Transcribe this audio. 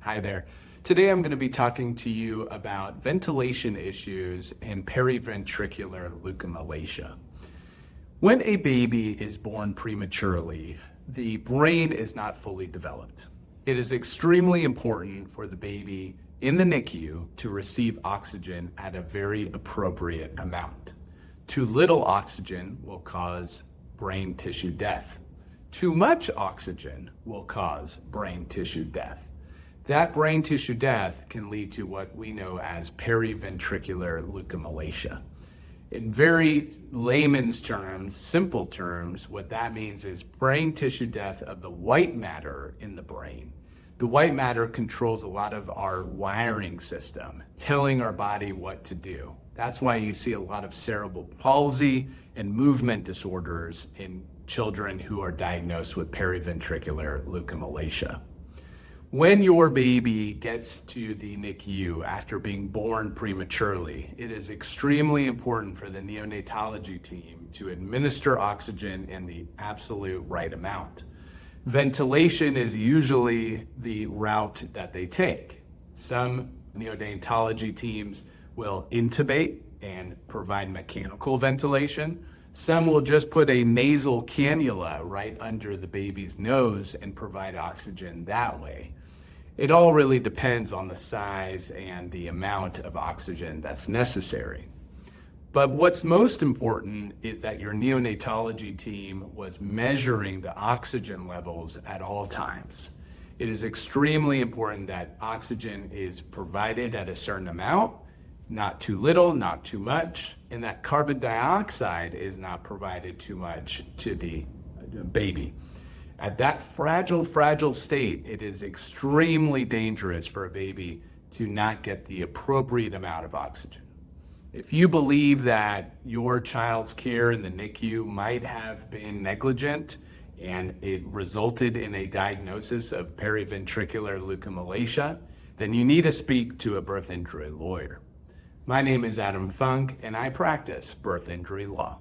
Hi there. Today I'm going to be talking to you about ventilation issues and periventricular leukomalacia. When a baby is born prematurely, the brain is not fully developed. It is extremely important for the baby in the NICU to receive oxygen at a very appropriate amount. Too little oxygen will cause brain tissue death. Too much oxygen will cause brain tissue death. That brain tissue death can lead to what we know as periventricular leukomalacia. In very layman's terms, simple terms, what that means is brain tissue death of the white matter in the brain. The white matter controls a lot of our wiring system, telling our body what to do. That's why you see a lot of cerebral palsy and movement disorders in children who are diagnosed with periventricular leukomalacia. When your baby gets to the NICU after being born prematurely, it is extremely important for the neonatology team to administer oxygen in the absolute right amount. Ventilation is usually the route that they take. Some neonatology teams will intubate and provide mechanical ventilation. Some will just put a nasal cannula right under the baby's nose and provide oxygen that way. It all really depends on the size and the amount of oxygen that's necessary. But what's most important is that your neonatology team was measuring the oxygen levels at all times. It is extremely important that oxygen is provided at a certain amount, not too little, not too much, and that carbon dioxide is not provided too much to the baby. At that fragile state, it is extremely dangerous for a baby to not get the appropriate amount of oxygen. If you believe that your child's care in the NICU might have been negligent and it resulted in a diagnosis of periventricular leukomalacia, then you need to speak to a birth injury lawyer. My name is Adam Funk, and I practice birth injury law.